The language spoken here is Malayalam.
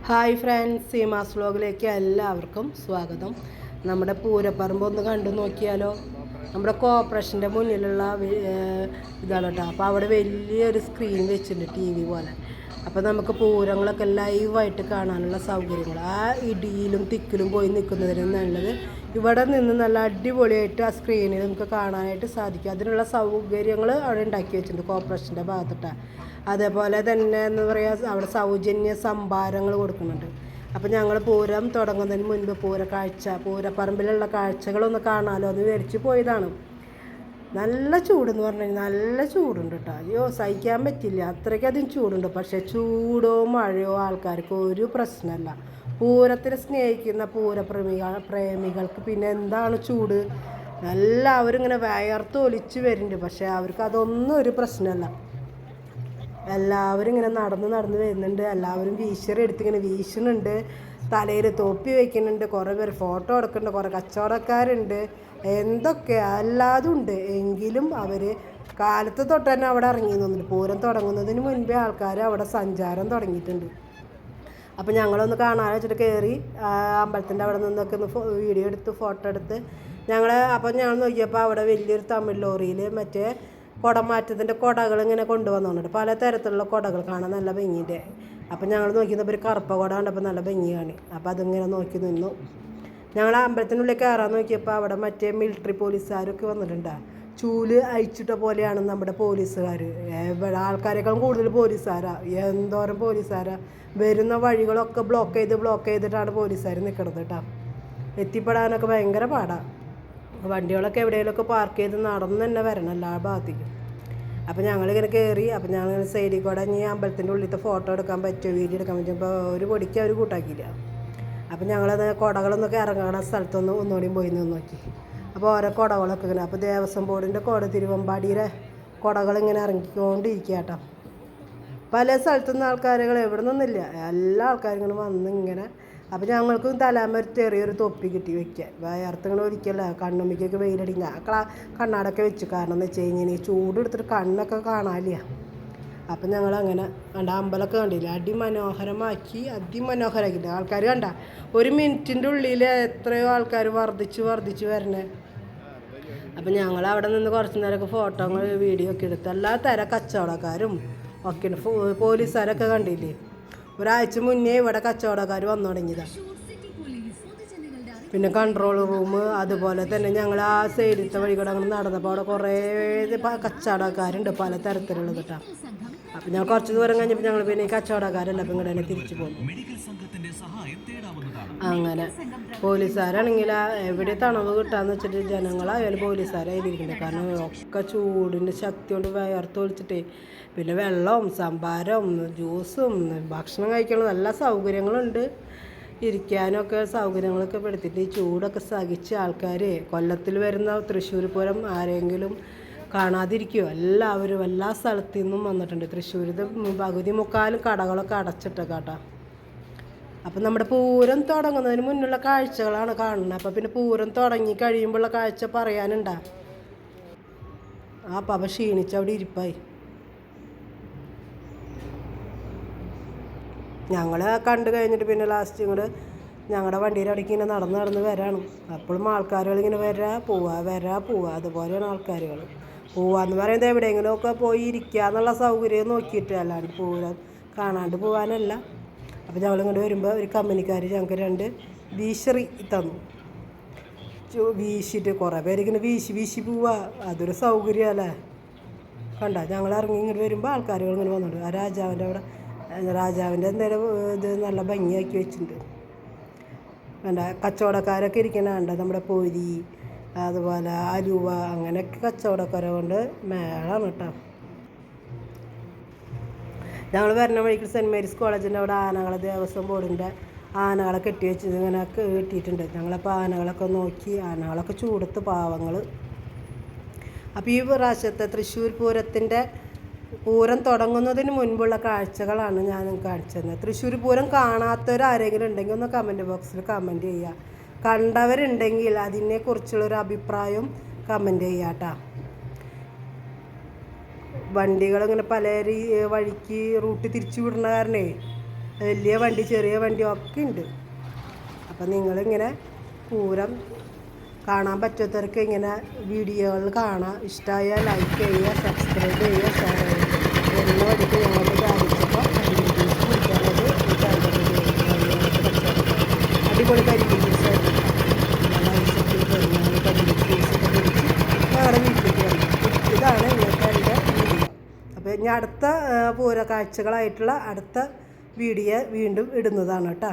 ഹായ് ഫ്രണ്ട്സ്, സീമാസ് വ്ലോഗിലേക്ക് എല്ലാവർക്കും സ്വാഗതം. നമ്മുടെ പൂരപ്പറമ്പ് ഒന്ന് കണ്ടു നോക്കിയാലോ. നമ്മുടെ കോർപ്പറേഷൻ്റെ മുന്നിലുള്ള ഇതാണ് കേട്ടോ. അപ്പോൾ അവിടെ വലിയൊരു സ്ക്രീൻ വെച്ചിട്ടുണ്ട്, TV പോലെ. അപ്പോൾ നമുക്ക് പൂരങ്ങളൊക്കെ ലൈവായിട്ട് കാണാനുള്ള സൗകര്യങ്ങൾ ആ ഇടിയിലും തിക്കിലും പോയി നിൽക്കുന്നതിനും നല്ലത് ഇവിടെ നിന്ന് നല്ല അടിപൊളിയായിട്ട് ആ സ്ക്രീനിൽ നമുക്ക് കാണാനായിട്ട് സാധിക്കും. അതിനുള്ള സൗകര്യങ്ങൾ അവിടെ ഉണ്ടാക്കി വെച്ചിട്ടുണ്ട് കോർപ്പറേഷൻ്റെ ഭാഗത്തിട്ടാണ്. അതേപോലെ തന്നെ എന്താ പറയുക, അവിടെ സൗജന്യ സംഭാരങ്ങൾ കൊടുക്കുന്നുണ്ട്. അപ്പോൾ ഞങ്ങൾ പൂരം തുടങ്ങുന്നതിന് മുൻപ് പൂരപ്പറമ്പിലുള്ള കാഴ്ചകളൊന്ന് കാണാമല്ലോ എന്ന് മേടിച്ച് പോയതാണ്. നല്ല ചൂടെന്ന് പറഞ്ഞു കഴിഞ്ഞാൽ നല്ല ചൂടുണ്ട് കേട്ടോ. അയ്യോ, സഹിക്കാൻ പറ്റില്ല, അത്രയ്ക്കധികം ചൂടുണ്ട്. പക്ഷേ ചൂടോ മഴയോ ആൾക്കാർക്ക് ഒരു പ്രശ്നമല്ല. പൂരത്തിനെ സ്നേഹിക്കുന്ന പ്രേമികൾക്ക് പിന്നെ എന്താണ് ചൂട്. എല്ലാവരും ഇങ്ങനെ വയർത്ത് ഒലിച്ച് വരുന്നുണ്ട്. പക്ഷേ അവർക്ക് അതൊന്നും ഒരു പ്രശ്നമല്ല. എല്ലാവരും ഇങ്ങനെ നടന്ന് വരുന്നുണ്ട്. എല്ലാവരും വീശിയെടുത്ത് ഇങ്ങനെ വീശുന്നുണ്ട്. തലയിൽ തൊപ്പി വയ്ക്കുന്നുണ്ട്. കുറേ പേര് ഫോട്ടോ എടുക്കുന്നുണ്ട്. കുറേ കച്ചവടക്കാരുണ്ട്. എന്തൊക്കെ അല്ലാതും ഉണ്ട്. എങ്കിലും അവർ കാലത്ത് തൊട്ട് തന്നെ അവിടെ ഇറങ്ങി നിന്നിട്ട് പൂരം തുടങ്ങുന്നതിന് മുൻപേ ആൾക്കാർ അവിടെ സഞ്ചാരം തുടങ്ങിയിട്ടുണ്ട്. അപ്പോൾ ഞങ്ങളൊന്ന് കാണാൻ വെച്ചിട്ട് കയറി അമ്പലത്തിൻ്റെ അവിടെ നിന്നൊക്കെ ഒന്ന് വീഡിയോ എടുത്ത് ഫോട്ടോ എടുത്ത് അപ്പോൾ ഞങ്ങൾ നോക്കിയപ്പോൾ അവിടെ വലിയൊരു തമിഴ് ലോറിയിൽ മറ്റേ കുടമാറ്റത്തിൻ്റെ കുടകൾ ഇങ്ങനെ കൊണ്ടുവന്നുണ്ട്. പല തരത്തിലുള്ള കുടകൾ കാണാൻ നല്ല ഭംഗിയുണ്ട്. അപ്പം ഞങ്ങൾ നോക്കിയപ്പോൾ ഒരു കറുപ്പ കുട കണ്ടപ്പോൾ നല്ല ഭംഗിയാണ്. അപ്പോൾ അതിങ്ങനെ നോക്കി നിന്നു. ഞങ്ങൾ അമ്പലത്തിനുള്ളിൽ കയറാൻ നോക്കിയപ്പോൾ അവിടെ മറ്റേ മിലിറ്ററി പോലീസുകാരൊക്കെ വന്നിട്ടുണ്ട്. ചൂല് അയച്ചിട്ട പോലെയാണ് നമ്മുടെ പോലീസുകാർ. ആൾക്കാരെക്കാളും കൂടുതൽ പോലീസുകാരാണ്. എന്തോരം പോലീസുകാരാണ്. വരുന്ന വഴികളൊക്കെ ബ്ലോക്ക് ചെയ്തിട്ടാണ് പോലീസുകാർ നിൽക്കുന്നത് കേട്ടോ. എത്തിപ്പെടാനൊക്കെ ഭയങ്കര പാടാണ്. വണ്ടികളൊക്കെ എവിടെയെങ്കിലുമൊക്കെ പാർക്ക് ചെയ്ത് നടന്ന് തന്നെ വരണം എല്ലാ ഭാഗത്തേക്കും. അപ്പോൾ ഞങ്ങളിങ്ങനെ കയറി. അപ്പോൾ ഞങ്ങൾ സൈഡിൽ കൂടെ ഇനി അമ്പലത്തിൻ്റെ ഉള്ളിലത്തെ ഫോട്ടോ എടുക്കാൻ പറ്റുമോ, വീഡിയോ എടുക്കാൻ പറ്റുമോ, ഇപ്പോൾ ഒരു പൊടിക്ക് അവർ കൂട്ടാക്കിയില്ല. അപ്പോൾ ഞങ്ങളത് കുടകളൊന്നൊക്കെ ഇറങ്ങുന്ന സ്ഥലത്തൊന്ന് ഒന്നുകൂടിയും പോയി നിന്ന് നോക്കി. അപ്പോൾ ഓരോ കുടകളൊക്കെ ഇങ്ങനെ. അപ്പോൾ ദേവസ്വം ബോർഡിൻ്റെ കുട, തിരുവമ്പാടിയുടെ കുടകളിങ്ങനെ ഇറങ്ങിക്കൊണ്ടിരിക്കുക കേട്ടോ. പല സ്ഥലത്തുനിന്ന് ആൾക്കാരുകൾ എവിടെ നിന്നില്ല, എല്ലാ ആൾക്കാരും ഇങ്ങനെ വന്ന് ഇങ്ങനെ. അപ്പോൾ ഞങ്ങൾക്കും തലാമൊരു ചെറിയൊരു തൊപ്പി കിട്ടി വയ്ക്കാൻ. വയർത്തിങ്ങനെ ഒരിക്കല കണ്ണുമ്മിക്കൊക്കെ വെയിലടി. ഞാൻ കണ്ണാടൊക്കെ വെച്ചു. കാരണം എന്ന് വെച്ച് കഴിഞ്ഞാൽ ഈ ചൂടെടുത്തിട്ട് കണ്ണൊക്കെ കാണാനില്ല. അപ്പം ഞങ്ങളങ്ങനെ അമ്പലമൊക്കെ കണ്ടില്ല, അതിമനോഹരമാക്കിയിട്ട് ആൾക്കാർ കണ്ട. ഒരു മിനിറ്റിൻ്റെ ഉള്ളിൽ എത്രയോ ആൾക്കാർ വർദ്ധിച്ച് വരണേ. അപ്പം ഞങ്ങൾ അവിടെ നിന്ന് കുറച്ച് നേരമൊക്കെ ഫോട്ടോകൾ വീഡിയോ ഒക്കെ എടുത്ത് എല്ലാ തരം കച്ചവടക്കാരും ഒക്കെ ഉണ്ട്. പോലീസുകാരൊക്കെ കണ്ടില്ലേ. ഒരാഴ്ച മുന്നേ ഇവിടെ കച്ചവടക്കാർ വന്നു തുടങ്ങിയതാണ്. പിന്നെ കൺട്രോൾ റൂം, അതുപോലെ തന്നെ ഞങ്ങൾ ആ സൈഡിലത്തെ വഴി കൂടെ അങ്ങനെ നടന്നപ്പോൾ അവിടെ കുറേ കച്ചവടക്കാരുണ്ട് പല തരത്തിലുള്ളത് കേട്ടോ. അപ്പം ഞങ്ങൾ കുറച്ച് ദൂരം കഴിഞ്ഞപ്പോൾ ഞങ്ങൾ പിന്നെ ഈ കച്ചവടക്കാരല്ല അപ്പം ഇങ്ങോട്ട് തന്നെ തിരിച്ചു പോകുന്നു. അങ്ങനെ പോലീസുകാരാണെങ്കിൽ എവിടെ തണവ് കിട്ടാന്ന് വെച്ചിട്ട് ജനങ്ങളായാലും പോലീസുകാരായിരിക്കുന്നുണ്ട്. കാരണം ഒക്കെ ചൂടിൻ്റെ ശക്തി കൊണ്ട് വയർത്തൊളിച്ചിട്ടേ. പിന്നെ വെള്ളവും സംഭാരവും ജ്യൂസും ഭക്ഷണം കഴിക്കാനുള്ള നല്ല സൗകര്യങ്ങളുണ്ട്. ഇരിക്കാനൊക്കെ സൗകര്യങ്ങളൊക്കെ പെടുത്തിയിട്ട് ഈ ചൂടൊക്കെ സഹിച്ച് ആൾക്കാർ കൊല്ലത്തിൽ വരുന്ന തൃശ്ശൂർ പൂരം ആരെങ്കിലും കാണാതിരിക്കുമോ. എല്ലാവരും എല്ലാ സ്ഥലത്തു നിന്നും വന്നിട്ടുണ്ട്. തൃശ്ശൂരിൻ്റെ പകുതി മുക്കാലും കടകളൊക്കെ അടച്ചിട്ടൊക്കെ കേട്ടോ. അപ്പം നമ്മുടെ പൂരം തുടങ്ങുന്നതിന് മുന്നുള്ള കാഴ്ചകളാണ് കാണുന്നത്. അപ്പം പിന്നെ പൂരം തുടങ്ങി കഴിയുമ്പോഴുള്ള കാഴ്ച പറയാനുണ്ടാ. ആ പപ്പ ക്ഷീണിച്ച് അവിടെ ഇരിപ്പായി. ഞങ്ങൾ കണ്ടു കഴിഞ്ഞിട്ട് പിന്നെ ലാസ്റ്റ് ഇങ്ങോട്ട് ഞങ്ങളുടെ വണ്ടിയുടെ അടിക്ക് ഇങ്ങനെ നടന്ന് വരാണ്. അപ്പോഴും ആൾക്കാരുകൾ ഇങ്ങനെ വരാ പോവാ അതുപോലെയാണ് ആൾക്കാരുകൾ. പോവാന്ന് പറയുന്നത് എവിടെയെങ്കിലുമൊക്കെ പോയി ഇരിക്കുക എന്നുള്ള സൗകര്യം നോക്കിയിട്ട്, അല്ലാണ്ട് പൂരം കാണാണ്ട് പോകാനല്ല. അപ്പോൾ ഞങ്ങളിങ്ങോട്ട് വരുമ്പോൾ ഒരു കമ്പനിക്കാർ ഞങ്ങൾക്ക് 2 വീശറി തന്നു. വീശിയിട്ട് കുറേ പേരിങ്ങനെ വീശി പോവുക. അതൊരു സൗകര്യമല്ലേ. കണ്ട ഞങ്ങൾ ഇറങ്ങി ഇങ്ങോട്ട് വരുമ്പോൾ ആൾക്കാരുകൾ ഇങ്ങനെ വന്നിട്ടുണ്ട്. ആ രാജാവിൻ്റെ അവിടെ രാജാവിൻ്റെ എന്തെങ്കിലും ഇത് നല്ല ഭംഗിയാക്കി വെച്ചിട്ടുണ്ട്. വേണ്ട കച്ചവടക്കാരൊക്കെ ഇരിക്കണുണ്ട്. നമ്മുടെ പൊരി, അതുപോലെ അലുവ, അങ്ങനെയൊക്കെ കച്ചവടക്കാരെ കൊണ്ട് മേളാണ് കേട്ടോ. ഞങ്ങൾ വരുന്ന വഴിക്ക് സെൻറ്റ് മേരീസ് കോളേജിൻ്റെ അവിടെ ആനകളെ ദേവസ്വം ബോർഡിൻ്റെ ആനകളെ ഇങ്ങനെ കെട്ടിയിട്ടുണ്ട്. ഞങ്ങളപ്പോൾ ആനകളൊക്കെ നോക്കി. ആനകളൊക്കെ ചൂടത്ത് പാവങ്ങൾ. അപ്പോൾ ഈ പ്രാവശ്യത്തെ തൃശ്ശൂർ പൂരത്തിൻ്റെ പൂരം തുടങ്ങുന്നതിന് മുൻപുള്ള കാഴ്ചകളാണ് ഞാൻ കാണിച്ചു തന്നത്. തൃശ്ശൂർ പൂരം കാണാത്തവരാരെങ്കിലും ഉണ്ടെങ്കിൽ ഒന്ന് കമൻറ്റ് ബോക്സിൽ കമൻറ്റ് ചെയ്യുക. കണ്ടവരുണ്ടെങ്കിൽ അതിനെക്കുറിച്ചുള്ളൊരു അഭിപ്രായം കമൻറ്റ് ചെയ്യുക കേട്ടോ. വണ്ടികളിങ്ങനെ പല വഴിക്ക് റൂട്ട് തിരിച്ചു വിടുന്ന കാരണേ വലിയ വണ്ടി ചെറിയ വണ്ടി ഒക്കെ ഉണ്ട്. അപ്പം നിങ്ങളിങ്ങനെ പൂരം കാണാൻ പറ്റാത്തവർക്ക് ഇങ്ങനെ വീഡിയോകൾ കാണാം. ഇഷ്ടമായാൽ ലൈക്ക് ചെയ്യുക, സബ്സ്ക്രൈബ് ചെയ്യുക, ഷെയർ ചെയ്യുക. എന്ന വഴിക്ക് ഞങ്ങൾക്ക് ധാരിച്ചപ്പോൾ അടിപൊളി കരിമീൻ ജ്യൂസായിരുന്നു. ഞങ്ങളുടെ വീട്ടിലേക്ക് വന്നു. ഇതാണ് ഇന്നത്തെ എൻ്റെ വീഡിയോ. അപ്പോൾ ഇനി അടുത്ത പൂര കാഴ്ചകളായിട്ടുള്ള അടുത്ത വീഡിയോ വീണ്ടും ഇടുന്നതാണ് കേട്ടോ.